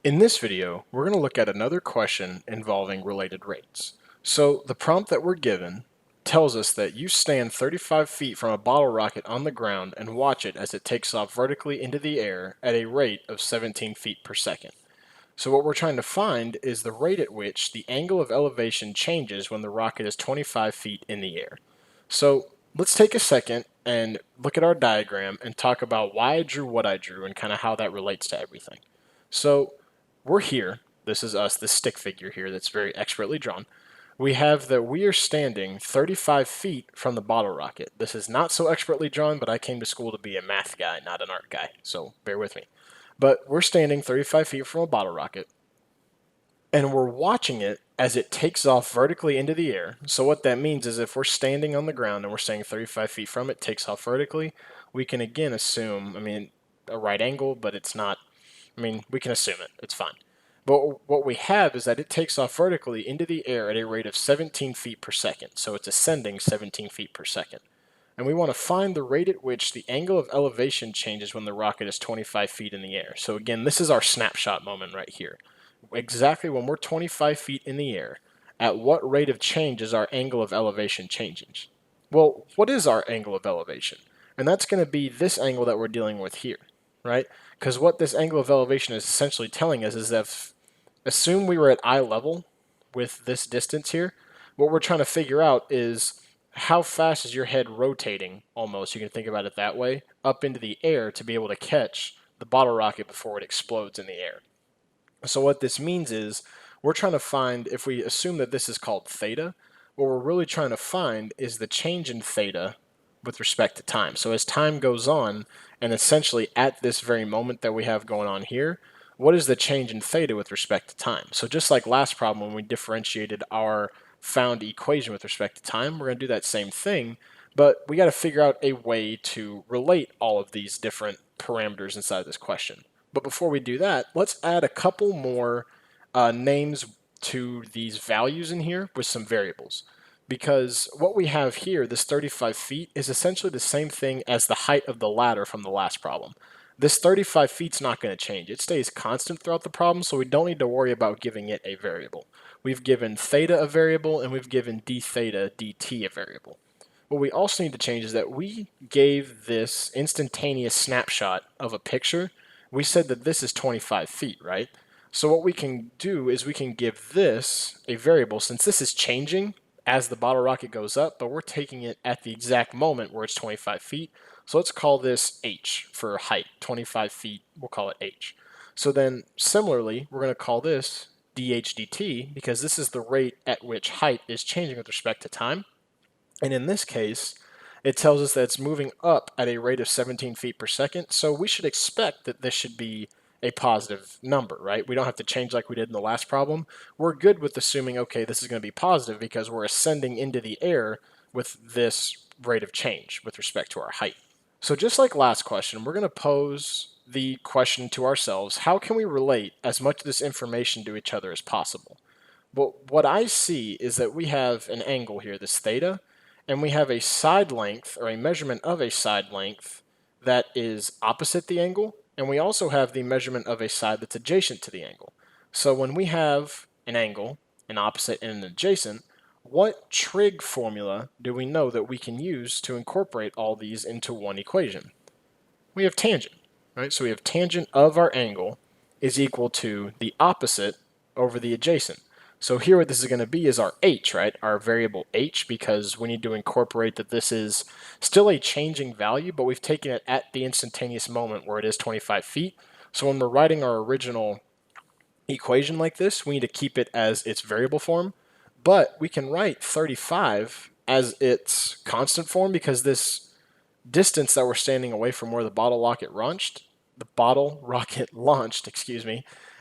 In this video, we're going to look at another question involving related rates. So the prompt that we're given tells us that you stand 35 feet from a bottle rocket on the ground and watch it as it takes off vertically into the air at a rate of 17 feet per second. So what we're trying to find is the rate at which the angle of elevation changes when the rocket is 25 feet in the air. So let's take a second and look at our diagram and talk about why I drew what I drew and kind of how that relates to everything. So we're here. This is us, this stick figure here that's very expertly drawn. We have that we are standing 35 feet from the bottle rocket. This is not so expertly drawn, but I came to school to be a math guy, not an art guy, so bear with me. But we're standing 35 feet from a bottle rocket, and we're watching it as it takes off vertically into the air. So what that means is if we're standing on the ground and we're standing 35 feet from it, takes off vertically, we can again assume, a right angle, but it's not, we can assume it, it's fine. But what we have is that it takes off vertically into the air at a rate of 17 feet per second. So it's ascending 17 feet per second. And we want to find the rate at which the angle of elevation changes when the rocket is 25 feet in the air. So again, this is our snapshot moment right here. Exactly when we're 25 feet in the air, at what rate of change is our angle of elevation changing? Well, what is our angle of elevation? And that's going to be this angle that we're dealing with here, right? Because what this angle of elevation is essentially telling us is that assume we were at eye level with this distance here, what we're trying to figure out is how fast is your head rotating, almost, you can think about it that way, up into the air to be able to catch the bottle rocket before it explodes in the air. So what this means is we're trying to find, if we assume that this is called theta, what we're really trying to find is the change in theta with respect to time. So as time goes on, and essentially at this very moment that we have going on here, what is the change in theta with respect to time? So just like last problem when we differentiated our found equation with respect to time, we're going to do that same thing, but we got to figure out a way to relate all of these different parameters inside this question. But before we do that, let's add a couple more names to these values in here with some variables. Because what we have here, this 35 feet, is essentially the same thing as the height of the ladder from the last problem. This 35 feet is not going to change. It stays constant throughout the problem, so we don't need to worry about giving it a variable. We've given theta a variable, and we've given d theta dt a variable. What we also need to change is that we gave this instantaneous snapshot of a picture. We said that this is 25 feet, right? So what we can do is we can give this a variable, since this is changing as the bottle rocket goes up, but we're taking it at the exact moment where it's 25 feet. So let's call this h for height, 25 feet, we'll call it h. So then similarly, we're going to call this dh dt because this is the rate at which height is changing with respect to time. And in this case, it tells us that it's moving up at a rate of 17 feet per second. So we should expect that this should be a positive number, right? We don't have to change like we did in the last problem. We're good with assuming, okay, this is going to be positive because we're ascending into the air with this rate of change with respect to our height. So just like last question, we're going to pose the question to ourselves, how can we relate as much of this information to each other as possible? But what I see is that we have an angle here, this theta, and we have a side length, or a measurement of a side length, that is opposite the angle, and we also have the measurement of a side that's adjacent to the angle. So when we have an angle, an opposite, and an adjacent, what trig formula do we know that we can use to incorporate all these into one equation? We have tangent, right? So we have tangent of our angle is equal to the opposite over the adjacent. So here what this is going to be is our h, right? Our variable h, because we need to incorporate that this is still a changing value, but we've taken it at the instantaneous moment where it is 25 feet. So when we're writing our original equation like this, we need to keep it as its variable form, but we can write 35 as its constant form because this distance that we're standing away from where the bottle rocket launched,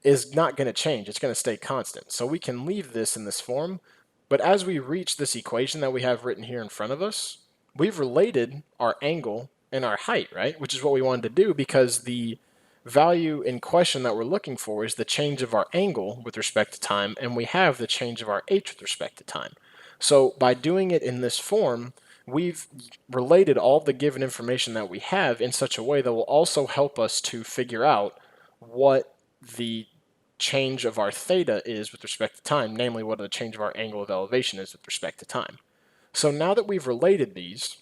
is not going to change. It's going to stay constant. So we can leave this in this form, but as we reach this equation that we have written here in front of us, we've related our angle and our height, right? Which is what we wanted to do because the value in question that we're looking for is the change of our angle with respect to time, and we have the change of our h with respect to time. So by doing it in this form, we've related all the given information that we have in such a way that will also help us to figure out what the change of our theta is with respect to time, namely what the change of our angle of elevation is with respect to time. So now that we've related these,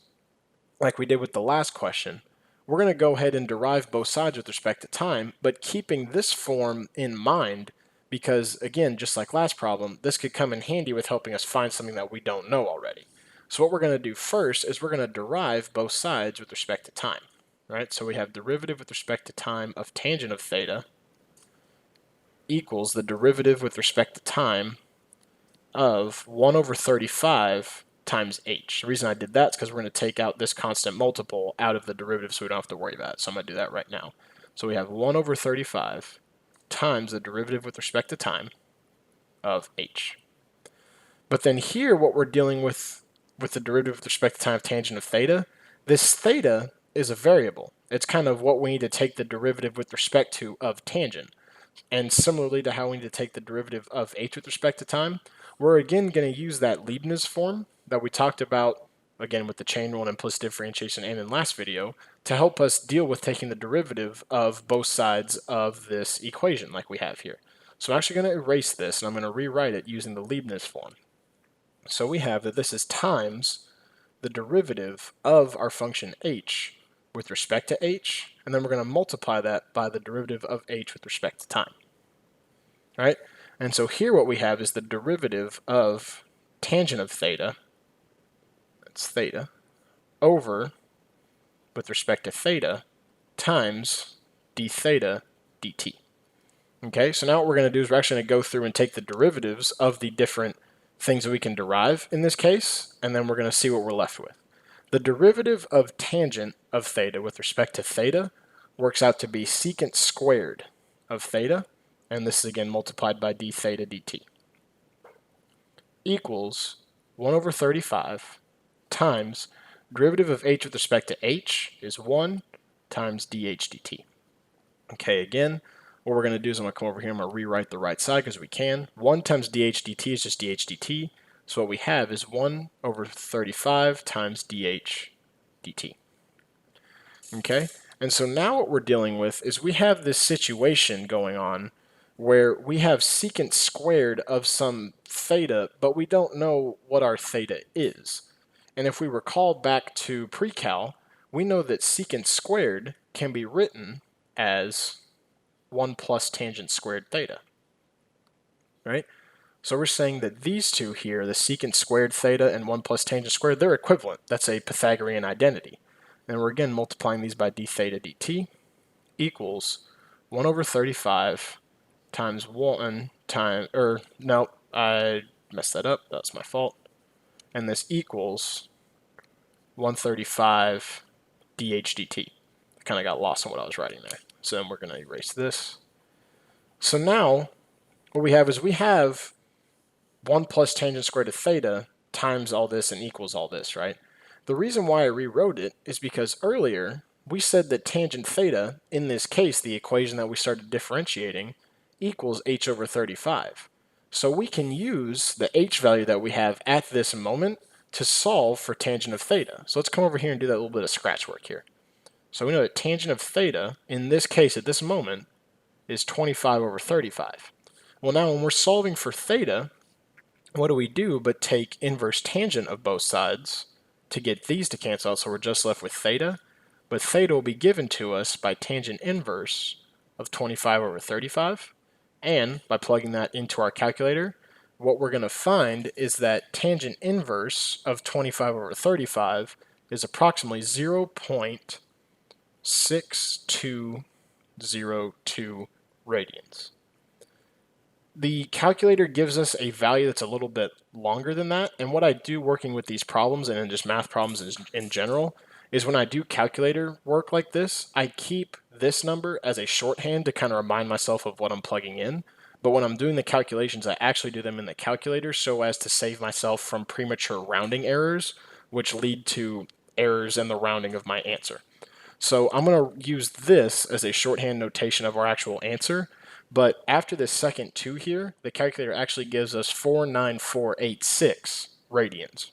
like we did with the last question, we're going to go ahead and derive both sides with respect to time, but keeping this form in mind because, again, just like last problem, this could come in handy with helping us find something that we don't know already. So what we're going to do first is we're going to derive both sides with respect to time. Right? So we have derivative with respect to time of tangent of theta equals the derivative with respect to time of 1 over 35 times h. The reason I did that is because we're going to take out this constant multiple out of the derivative so we don't have to worry about it. So I'm going to do that right now. So we have 1 over 35 times the derivative with respect to time of h. But then here what we're dealing with the derivative with respect to time of tangent of theta, this theta is a variable. It's kind of what we need to take the derivative with respect to of tangent. And similarly to how we need to take the derivative of h with respect to time, we're again going to use that Leibniz form that we talked about, again, with the chain rule and implicit differentiation and in last video, to help us deal with taking the derivative of both sides of this equation like we have here. So I'm actually going to erase this, and I'm going to rewrite it using the Leibniz form. So we have that this is times the derivative of our function h with respect to h, and then we're going to multiply that by the derivative of h with respect to time. Right? And so here what we have is the derivative of tangent of theta, that's theta, over, with respect to theta, times d theta dt. Okay, so now what we're going to do is we're actually going to go through and take the derivatives of the different things that we can derive in this case, and then we're going to see what we're left with. The derivative of tangent of theta with respect to theta works out to be secant squared of theta, and this is again multiplied by d theta dt, equals 1 over 35 times derivative of h with respect to h is 1 times dh dt. Okay, again, what we're going to do is I'm going to come over here, I'm going to rewrite the right side because we can. 1 times dh dt is just dh dt, so what we have is 1 over 35 times dh dt. Okay, and so now what we're dealing with is we have this situation going on where we have secant squared of some theta, but we don't know what our theta is. And if we recall back to pre-cal, we know that secant squared can be written as 1 plus tangent squared theta. Right? So we're saying that these two here, the secant squared theta and 1 plus tangent squared, they're equivalent. That's a Pythagorean identity. And we're again multiplying these by d theta dt equals 1 over 35 times 1 times, no, I messed that up. That's my fault. And this equals 135 dh dt. I kind of got lost in what I was writing there. So then we're going to erase this. So now what we have is we have 1 plus tangent squared of theta times all this and equals all this, right? The reason why I rewrote it is because earlier we said that tangent theta, in this case, the equation that we started differentiating, equals h over 35. So we can use the h value that we have at this moment to solve for tangent of theta. So let's come over here and do that little bit of scratch work here. So we know that tangent of theta, in this case at this moment, is 25 over 35. Well, now when we're solving for theta, what do we do but take inverse tangent of both sides to get these to cancel out, so we're just left with theta. But theta will be given to us by tangent inverse of 25 over 35. And by plugging that into our calculator, what we're going to find is that tangent inverse of 25 over 35 is approximately 0.6202 radians. The calculator gives us a value that's a little bit longer than that, and what I do working with these problems and in just math problems in general is when I do calculator work like this, I keep this number as a shorthand to kind of remind myself of what I'm plugging in, but when I'm doing the calculations, I actually do them in the calculator so as to save myself from premature rounding errors, which lead to errors in the rounding of my answer. So I'm going to use this as a shorthand notation of our actual answer. But after this second 2 here, the calculator actually gives us 49486 radians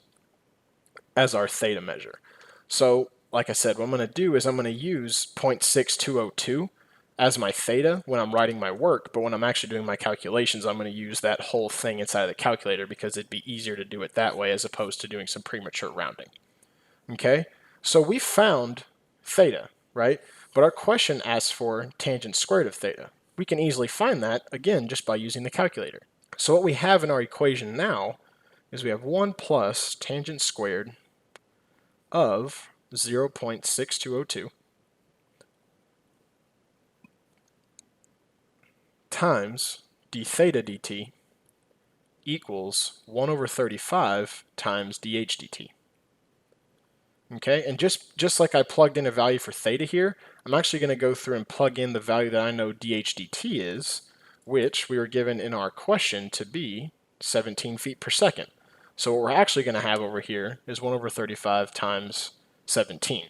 as our theta measure. So, like I said, what I'm going to do is I'm going to use 0.6202 as my theta when I'm writing my work, but when I'm actually doing my calculations, I'm going to use that whole thing inside of the calculator because it'd be easier to do it that way as opposed to doing some premature rounding. Okay, so we found theta, right? But our question asks for tangent squared of theta. We can easily find that, again, just by using the calculator. So what we have in our equation now is we have 1 plus tangent squared of 0.6202 times d theta dt equals 1 over 35 times dh dt. Okay, and just like I plugged in a value for theta here, I'm actually going to go through and plug in the value that I know dh dt is, which we were given in our question to be 17 feet per second. So what we're actually going to have over here is 1 over 35 times 17.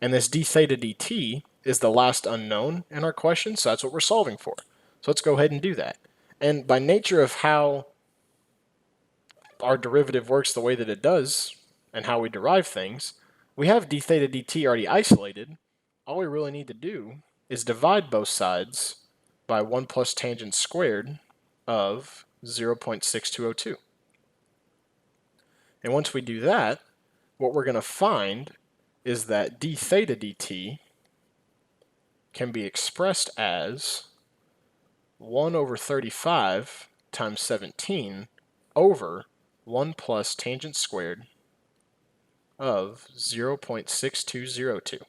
And this d theta dt is the last unknown in our question, so that's what we're solving for. So let's go ahead and do that. And by nature of how our derivative works the way that it does and how we derive things, we have d theta dt already isolated. All we really need to do is divide both sides by 1 plus tangent squared of 0.6202. And once we do that, what we're going to find is that d theta dt can be expressed as 1 over 35 times 17 over 1 plus tangent squared of 0.6202.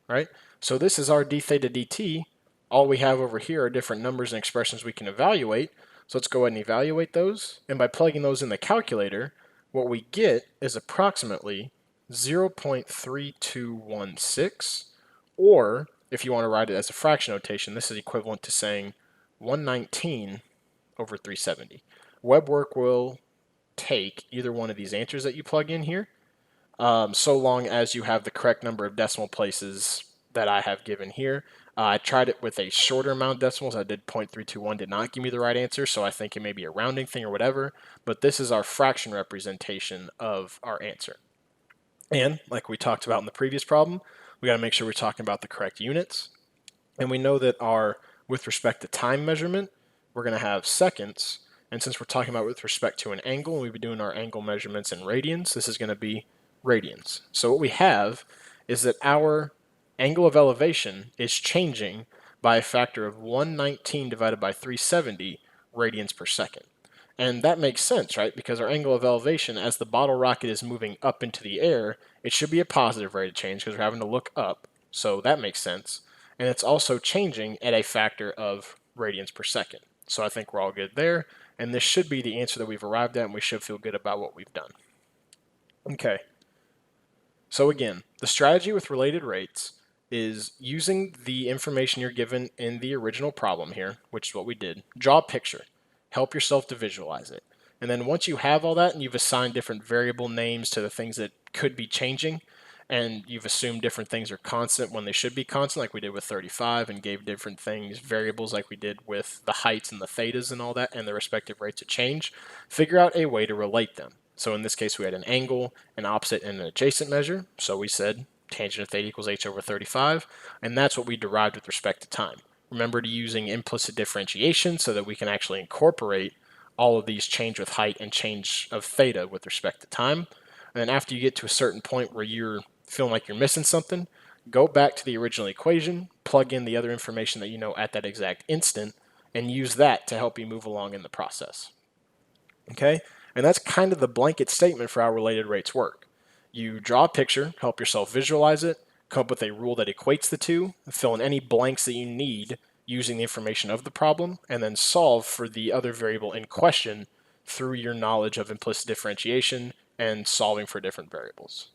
Right? So this is our d theta dt. All we have over here are different numbers and expressions we can evaluate. So let's go ahead and evaluate those. And by plugging those in the calculator, what we get is approximately 0.3216, or if you want to write it as a fraction notation, this is equivalent to saying 119 over 370. WebWork will take either one of these answers that you plug in here, so long as you have the correct number of decimal places that I have given here. I tried it with a shorter amount of decimals. I did 0.321, did not give me the right answer, so I think it may be a rounding thing or whatever, but this is our fraction representation of our answer. And like we talked about in the previous problem, we got to make sure we're talking about the correct units. And we know that with respect to time measurement, we're going to have seconds. And since we're talking about with respect to an angle, and we've been doing our angle measurements in radians, this is going to be radians. So what we have is that our angle of elevation is changing by a factor of 119 divided by 370 radians per second. And that makes sense, right? Because our angle of elevation, as the bottle rocket is moving up into the air, it should be a positive rate of change because we're having to look up. So that makes sense. And it's also changing at a factor of radians per second. So I think we're all good there. And this should be the answer that we've arrived at, and we should feel good about what we've done. Okay. So again, the strategy with related rates is using the information you're given in the original problem here, which is what we did. Draw a picture. Help yourself to visualize it. And then once you have all that and you've assigned different variable names to the things that could be changing, and you've assumed different things are constant when they should be constant, like we did with 35, and gave different things variables like we did with the heights and the thetas and all that, and the respective rates of change, figure out a way to relate them. So in this case, we had an angle, an opposite, and an adjacent measure. So we said tangent of theta equals h over 35, and that's what we derived with respect to time. Remember to using implicit differentiation so that we can actually incorporate all of these change with height and change of theta with respect to time. And then after you get to a certain point where you're feeling like you're missing something, go back to the original equation, plug in the other information that you know at that exact instant, and use that to help you move along in the process. Okay? And that's kind of the blanket statement for how related rates work. You draw a picture, help yourself visualize it, come up with a rule that equates the two, fill in any blanks that you need using the information of the problem, and then solve for the other variable in question through your knowledge of implicit differentiation and solving for different variables.